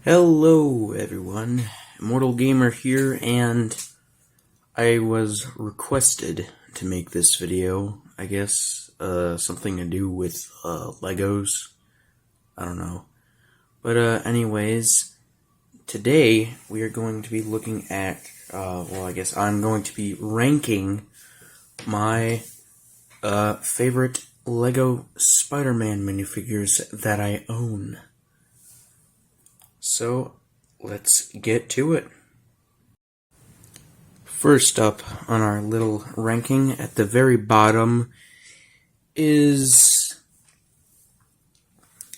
Hello everyone, Immortal Gamer here, and I was requested to make this video. I guess something to do with Legos. I don't know. But anyways, today we are going to be looking at, I guess I'm going to be ranking my favorite Lego Spider-Man minifigures that I own. So, let's get to it. First up on our little ranking, at the very bottom, is,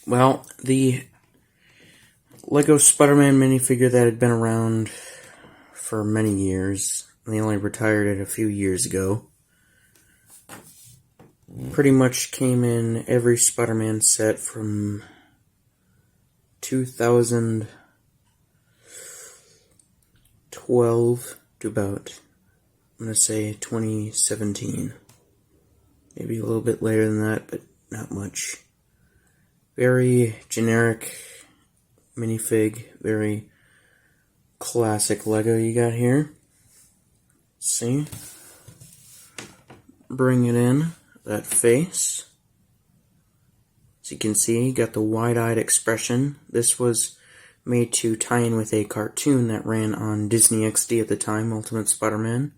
well, the Lego Spider-Man minifigure that had been around for many years. They only retired it a few years ago. Pretty much came in every Spider-Man set from 2012 to about, I'm going to say 2017. Maybe a little bit later than that, but not much. Very generic minifig, very classic Lego you got here. See? Bring it in, that face. As you can see, got the wide-eyed expression. This was made to tie in with a cartoon that ran on Disney XD at the time, Ultimate Spider-Man.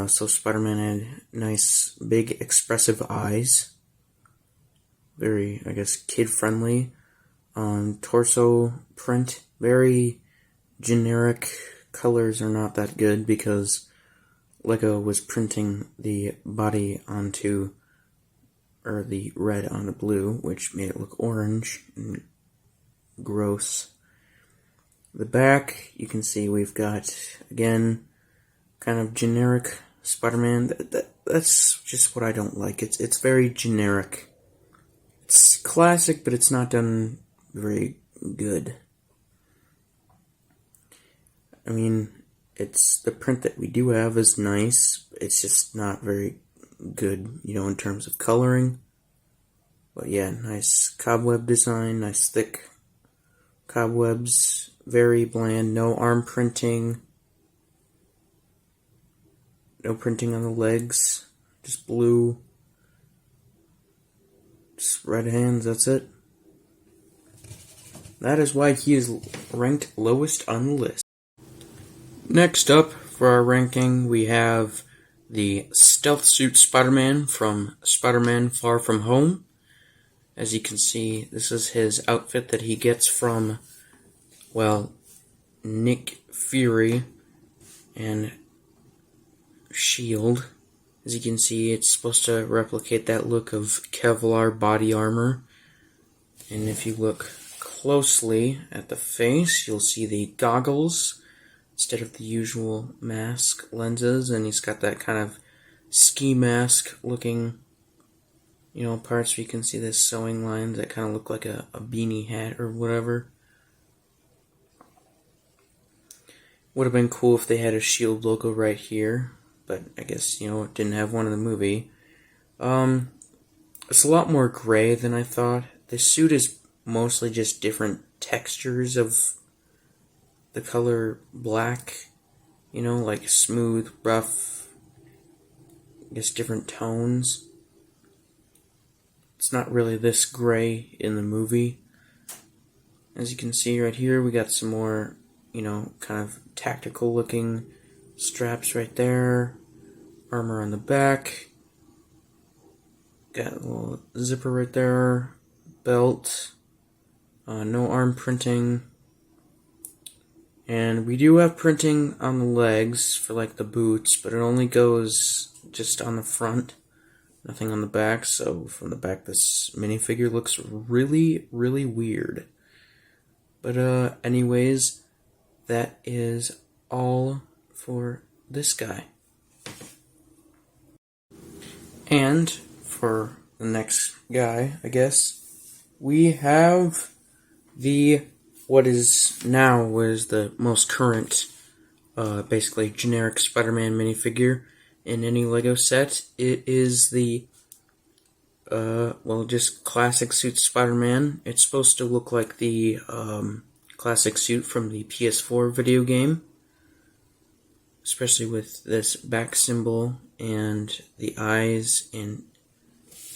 So Spider-Man had nice, big, expressive eyes. Very, I guess, kid-friendly. Torso print, very generic. Colors are not that good because Lego was printing the body onto, or the red on the blue, which made it look orange and gross. The back, you can see we've got, again, kind of generic Spider-Man. That's just what I don't like. It's very generic. It's classic, but it's not done very good. I mean, it's the print that we do have is nice. It's just not very good, in terms of coloring. But yeah, nice cobweb design, nice thick cobwebs, very bland, no arm printing, no printing on the legs, just blue, just red hands, that's it. That is why he is ranked lowest on the list. Next up for our ranking, we have the Stealth Suit Spider-Man from Spider-Man Far From Home. As you can see, this is his outfit that he gets from, well, Nick Fury and S.H.I.E.L.D. As you can see, it's supposed to replicate that look of Kevlar body armor. And if you look closely at the face, you'll see the goggles instead of the usual mask lenses, and he's got that kind of ski mask looking, parts where you can see the sewing lines that kind of look like a beanie hat or whatever. Would have been cool if they had a S.H.I.E.L.D. logo right here, but I guess, it didn't have one in the movie. It's a lot more gray than I thought. The suit is mostly just different textures of the color black, like smooth, rough, I guess different tones. It's not really this gray in the movie. As you can see right here, we got some more, kind of tactical looking straps right there. Armor on the back. Got a little zipper right there. Belt. No arm printing. And we do have printing on the legs for like the boots, but it only goes just on the front. Nothing on the back, so from the back this minifigure looks really, really weird. But anyways, that is all for this guy. And for the next guy, I guess, we have what is the most current, basically generic Spider-Man minifigure in any Lego set. It is the just classic suit Spider-Man. It's supposed to look like the classic suit from the PS4 video game, especially with this back symbol and the eyes and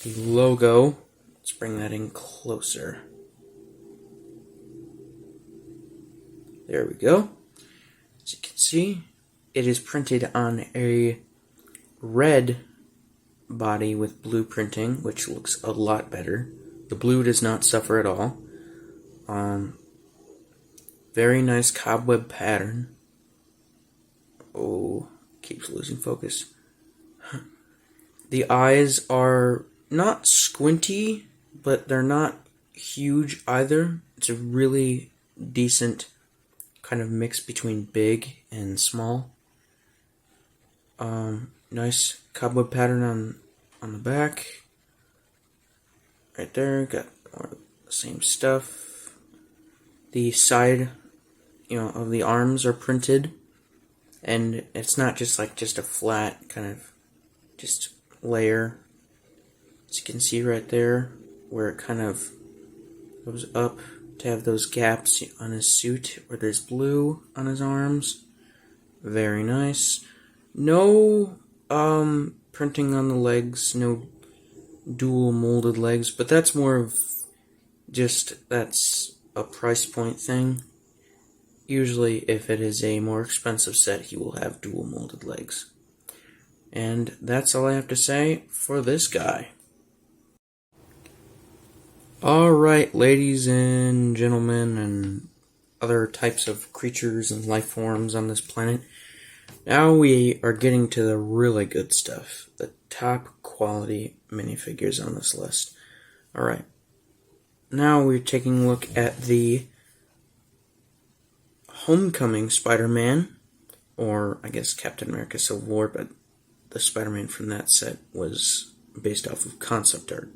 the logo. Let's bring that in closer. There we go. As you can see, it is printed on a red body with blue printing, which looks a lot better. The blue does not suffer at all. Very nice cobweb pattern. Oh, keeps losing focus. The eyes are not squinty, but they're not huge either. It's a really decent kind of mix between big and small. Nice cobweb pattern on the back. Right there, got more of the same stuff. The side, of the arms are printed, and it's not just a flat kind of just layer. As you can see right there, where it kind of goes up to have those gaps on his suit, where there's blue on his arms. Very nice. No printing on the legs, no dual molded legs, but that's more of that's a price point thing. Usually if it is a more expensive set, he will have dual molded legs. And that's all I have to say for this guy. Alright, ladies and gentlemen and other types of creatures and life forms on this planet, now we are getting to the really good stuff, the top quality minifigures on this list. Alright, now we're taking a look at the Homecoming Spider-Man, or I guess Captain America Civil War, but the Spider-Man from that set was based off of concept art.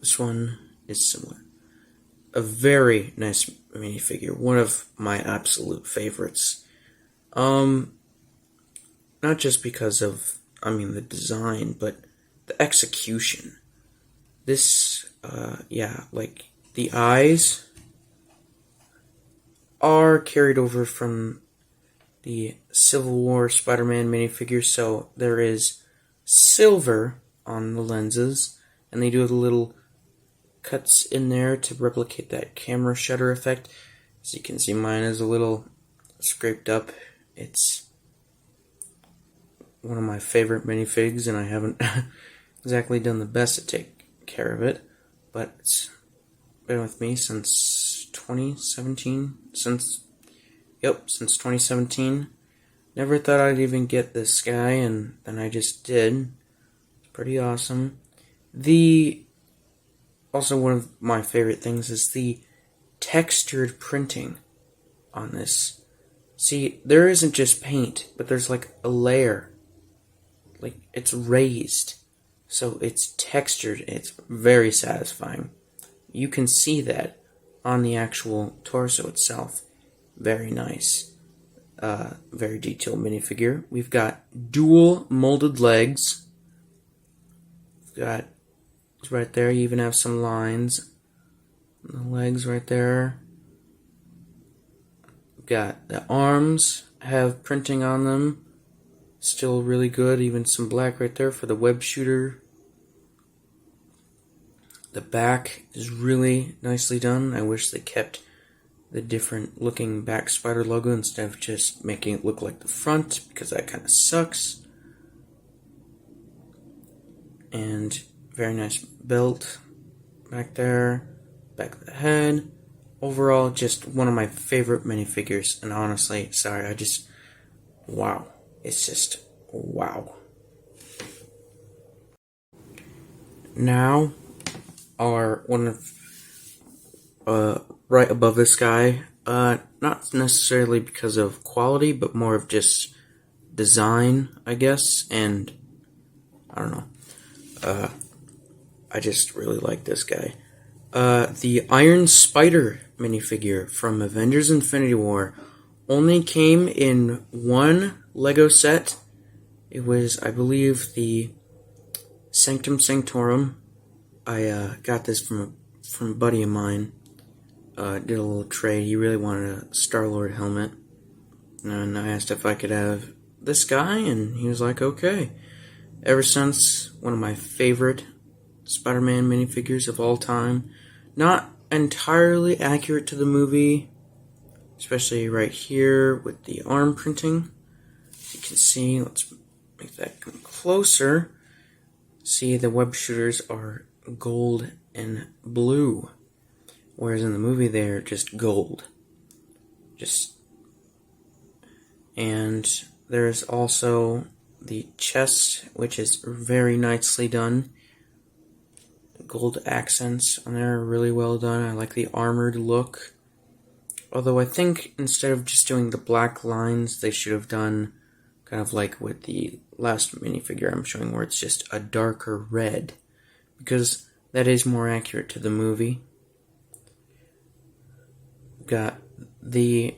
This one is similar. A very nice minifigure, one of my absolute favorites. Not just because of, the design, but the execution. This, the eyes are carried over from the Civil War Spider-Man minifigure, so there is silver on the lenses, and they do the little cuts in there to replicate that camera shutter effect. As you can see, mine is a little scraped up. It's one of my favorite minifigs, and I haven't exactly done the best to take care of it, but it's been with me since 2017. Since 2017. Never thought I'd even get this guy, and then I just did. It's pretty awesome. Also, one of my favorite things is the textured printing on this. See, there isn't just paint, but there's like a layer. Like, it's raised. So it's textured. It's very satisfying. You can see that on the actual torso itself. Very nice. Very detailed minifigure. We've got dual molded legs. We've got right there. You even have some lines on the legs right there. We've got the arms have printing on them. Still really good. Even some black right there for the web shooter. The back is really nicely done. I wish they kept the different looking back spider logo instead of just making it look like the front, because that kind of sucks. And very nice belt back there, back of the head. Overall, just one of my favorite minifigures, and honestly, wow. It's just wow. Now, right above this guy, not necessarily because of quality, but more of just design, I guess, and I don't know. I just really like this guy. The Iron Spider minifigure from Avengers Infinity War only came in one Lego set. It was, I believe, the Sanctum Sanctorum. I got this from a buddy of mine. did a little trade. He really wanted a Star-Lord helmet. And I asked if I could have this guy, and he was like, okay. Ever since, one of my favorite Spider-Man minifigures of all time. Not entirely accurate to the movie, especially right here with the arm printing. As you can see, let's make that come closer. See, the web shooters are gold and blue, whereas in the movie they're just gold. And there's also the chest, which is very nicely done. Gold accents on there are really well done. I like the armored look. Although I think instead of just doing the black lines, they should have done kind of like with the last minifigure I'm showing, where it's just a darker red, because that is more accurate to the movie. Got the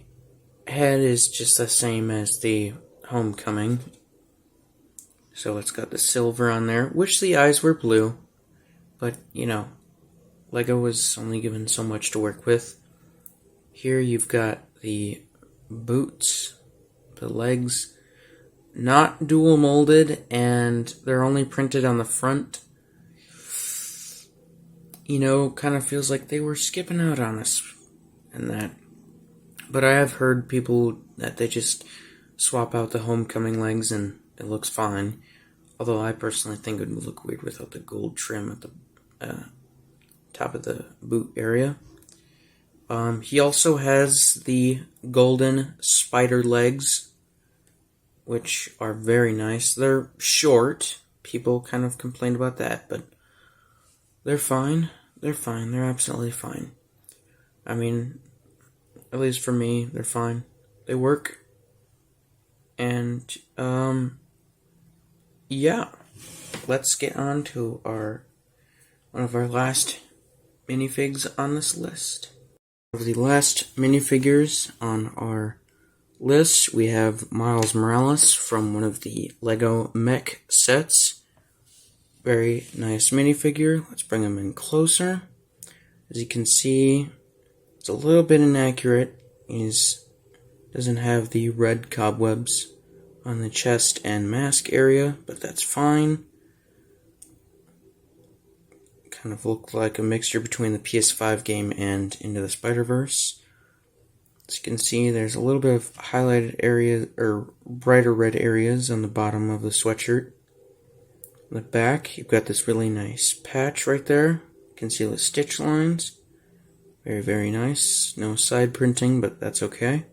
head is just the same as the Homecoming. So it's got the silver on there. Wish the eyes were blue, but you know, Lego was only given so much to work with. Here you've got the boots, the legs, not dual molded, and they're only printed on the front. You know, kind of feels like they were skipping out on us and that. But I have heard people that they just swap out the Homecoming legs and it looks fine. Although I personally think it would look weird without the gold trim at the top of the boot area. He also has the golden spider legs, which are very nice. They're short. People kind of complained about that, but they're fine. They're fine. They're absolutely fine. I mean, at least for me, they're fine. They work. And, yeah. Let's get on to one of our last minifigs on this list. Of the last minifigures on our list, we have Miles Morales from one of the Lego mech sets. Very nice minifigure. Let's bring him in closer. As you can see, it's a little bit inaccurate. He doesn't have the red cobwebs on the chest and mask area, but that's fine. Kind of look like a mixture between the PS5 game and Into the Spider-Verse. As you can see, there's a little bit of highlighted areas, or brighter red areas on the bottom of the sweatshirt. On the back, you've got this really nice patch right there. You can see the stitch lines. Very, very nice. No side printing, but that's okay.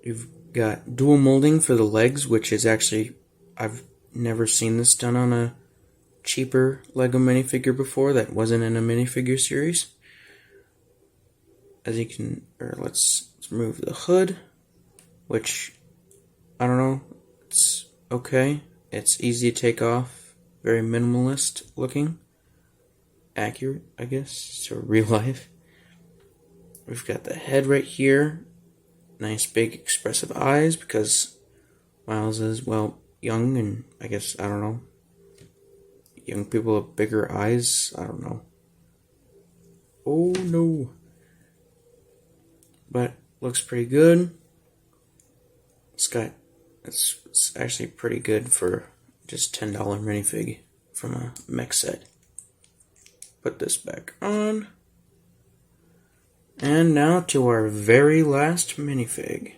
You've got dual molding for the legs, which is actually, I've never seen this done on a cheaper Lego minifigure before that wasn't in a minifigure series. As you can, let's remove the hood, which, I don't know, it's okay. It's easy to take off, very minimalist looking. Accurate, I guess, to real life. We've got the head right here. Nice big expressive eyes, because Miles is, well, young, and I guess, I don't know, young people have bigger eyes, I don't know. Oh no. But looks pretty good. It's actually pretty good for just $10 minifig from a mech set. Put this back on. And now to our very last minifig.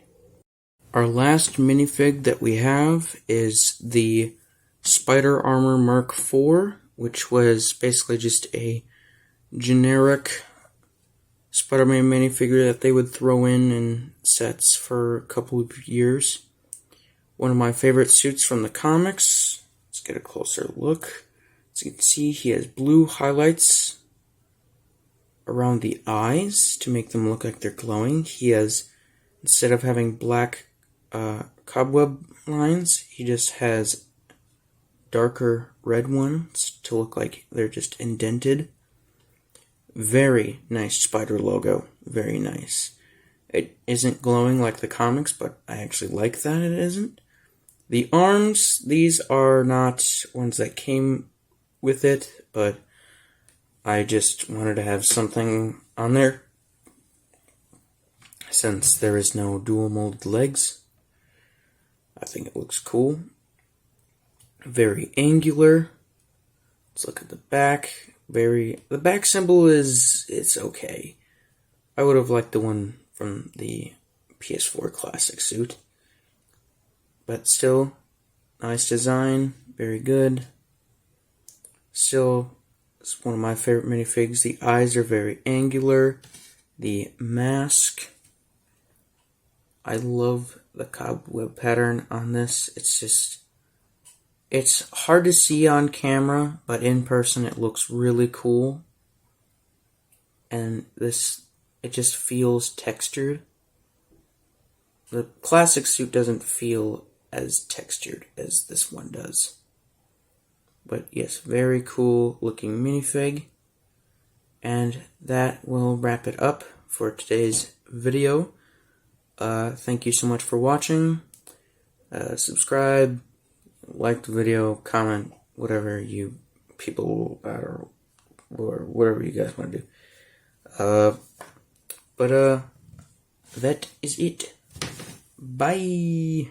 Our last minifig that we have is the Spider Armor Mark IV, which was basically just a generic Spider-Man minifigure that they would throw in sets for a couple of years. One of my favorite suits from the comics. Let's get a closer look. As you can see, he has blue highlights around the eyes to make them look like they're glowing. He has, instead of having black cobweb lines, he just has darker red ones to look like they're just indented. Very nice spider logo. Very nice. It isn't glowing like the comics, but I actually like that it isn't. The arms, these are not ones that came with it, but I just wanted to have something on there, since there is no dual molded legs. I think it looks cool. Very angular. Let's look at the back. The back symbol it's okay. I would have liked the one from the PS4 Classic suit. But still, nice design, very good. Still, it's one of my favorite minifigs. The eyes are very angular. The mask, I love the cobweb pattern on this. It's hard to see on camera, but in person it looks really cool. And it just feels textured. The classic suit doesn't feel as textured as this one does. But yes, very cool looking minifig. And that will wrap it up for today's video. Thank you so much for watching. Subscribe, like the video, comment, whatever you people or whatever you guys want to do. But that is it. Bye.